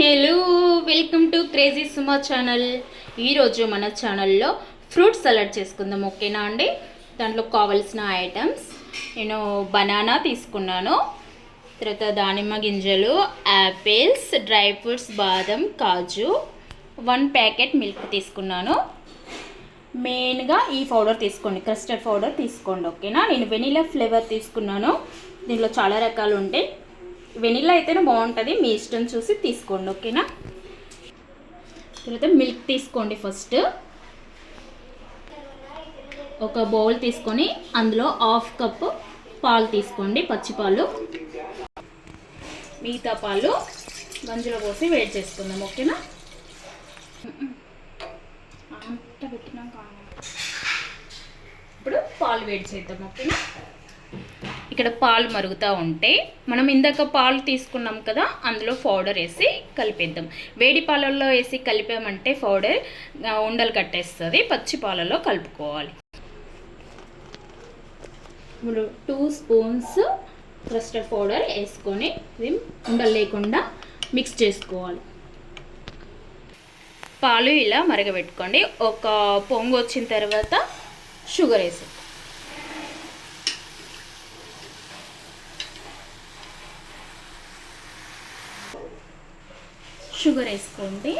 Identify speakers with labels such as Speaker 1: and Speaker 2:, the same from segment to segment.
Speaker 1: Hello welcome to crazy Suma channel. ఈరోజు మన ఛానల్లో ఫ్రూట్ సలాడ్ చేసుకుందాం. ఓకేనా అండి? దాంట్లో కావాల్సిన ఐటమ్స్ నేను బనానా తీసుకున్నాను, తర్వాత దానిమ్మ గింజలు, యాపిల్స్, డ్రై ఫ్రూట్స్, బాదం, కాజు, 1 ప్యాకెట్ మిల్క్ తీసుకున్నాను. మెయిన్గా ఈ పౌడర్ తీసుకోండి, కస్టర్డ్ పౌడర్ తీసుకోండి. ఓకేనా? నేను వెనీలా ఫ్లేవర్ తీసుకున్నాను. దీంట్లో చాలా రకాలు ఉంటాయి. వెనిలా అయితేనే బాగుంటుంది, మీ ఇష్టం చూసి తీసుకోండి. ఓకేనా? తర్వాత మిల్క్ తీసుకోండి. ఫస్ట్ ఒక బౌల్ తీసుకొని అందులో 1/2 కప్పు పాలు తీసుకోండి, పచ్చి పాలు. మిగతా పాలు గంజులో పోసి వేడి చేసుకుందాం. ఓకేనా? ఇప్పుడు పాలు వేడి చేద్దాం. ఓకేనా? ఇక్కడ పాలు మరుగుతూ ఉంటే మనం ఇందాక పాలు తీసుకున్నాం కదా, అందులో పౌడర్ వేసి కలిపేద్దాం. వేడి పాలల్లో వేసి కలిపామంటే పౌడర్ ఉండలు కట్టేస్తుంది. పచ్చి పాలలో కలుపుకోవాలి. ఇప్పుడు 2 స్పూన్స్ కస్టర్డ్ పౌడర్ వేసుకొని ఉండలు లేకుండా మిక్స్ చేసుకోవాలి. పాలు ఇలా మరగబెట్టుకోండి. ఒక పొంగు వచ్చిన తర్వాత షుగర్ వేసి షుగర్ వేసుకోండి.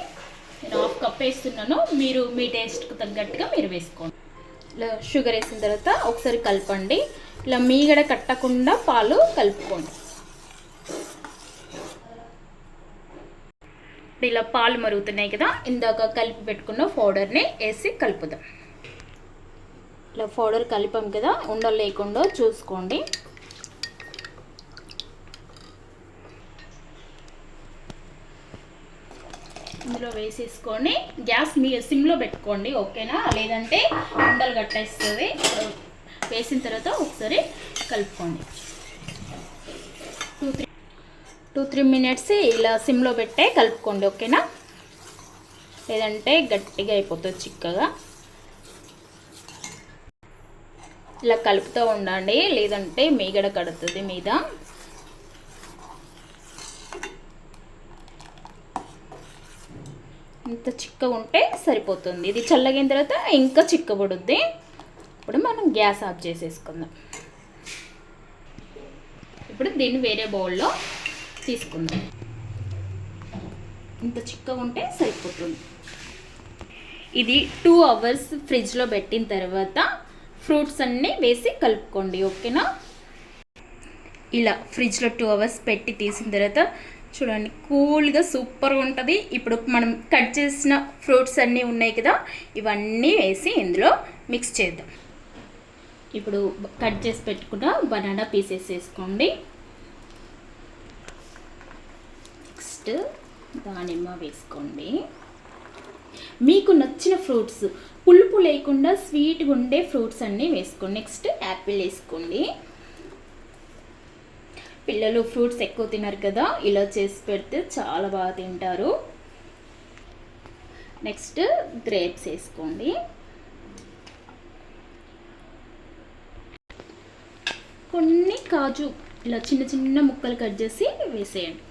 Speaker 1: నేను 1/2 కప్ వేస్తున్నాను, మీరు మీ టేస్ట్కి తగ్గట్టుగా మీరు వేసుకోండి. ఇలా షుగర్ వేసిన తర్వాత ఒకసారి కలపండి. ఇలా మీగడ కట్టకుండా పాలు కలుపుకోండి. ఇలా పాలు మరుగుతున్నాయి కదా, ఇందాక కలిపి పెట్టుకున్న పౌడర్ని వేసి కలుపుదాం. ఇలా పౌడర్ కలిపాం కదా, ఉండలు లేకుండా చూసుకోండి. ఇందులో వేసేసుకొని గ్యాస్ మీ సిమ్లో పెట్టుకోండి. ఓకేనా? లేదంటే ఉండలు కట్టేస్తుంది. వేసిన తర్వాత ఒకసారి కలుపుకోండి. 2-3 మినిట్స్ ఇలా సిమ్లో పెట్టే కలుపుకోండి. ఓకేనా? లేదంటే గట్టిగా అయిపోతుంది, చిక్కగా. ఇలా కలుపుతూ ఉండండి, లేదంటే మీగడ కడుతుంది మీద. ఇంత చిక్కగా ఉంటే సరిపోతుంది. ఇది చల్లగిన తర్వాత ఇంకా చిక్కబడుద్ది. ఇప్పుడు మనం గ్యాస్ ఆఫ్ చేసేసుకుందాం. ఇప్పుడు దీన్ని వేరే బౌల్లో తీసుకుందాం. ఇంత చిక్కగా ఉంటే సరిపోతుంది. ఇది 2 అవర్స్ ఫ్రిడ్జ్లో పెట్టిన తర్వాత ఫ్రూట్స్ అన్నీ వేసి కలుపుకోండి. ఓకేనా? ఇలా ఫ్రిడ్జ్లో 2 అవర్స్ పెట్టి తీసిన తర్వాత చూడండి, కూల్గా సూపర్గా ఉంటుంది. ఇప్పుడు మనం కట్ చేసిన ఫ్రూట్స్ అన్నీ ఉన్నాయి కదా, ఇవన్నీ వేసి ఇందులో మిక్స్ చేద్దాం. ఇప్పుడు కట్ చేసి పెట్టుకున్న బనానా పీసెస్ వేసుకోండి. నెక్స్ట్ దానిమ్మ వేసుకోండి. మీకు నచ్చిన ఫ్రూట్స్, పులుపు లేకుండా స్వీట్గా ఉండే ఫ్రూట్స్ అన్నీ వేసుకోండి. నెక్స్ట్ యాపిల్ వేసుకోండి. పిల్లలు ఫ్రూట్స్ ఎక్కువ తినరు కదా, ఇలా చేసి పెడితే చాలా బాగా తింటారు. నెక్స్ట్ గ్రేప్స్ వేసుకోండి. కొన్ని కాజు ఇలా చిన్న చిన్న ముక్కలు కట్ చేసి వేసేయండి.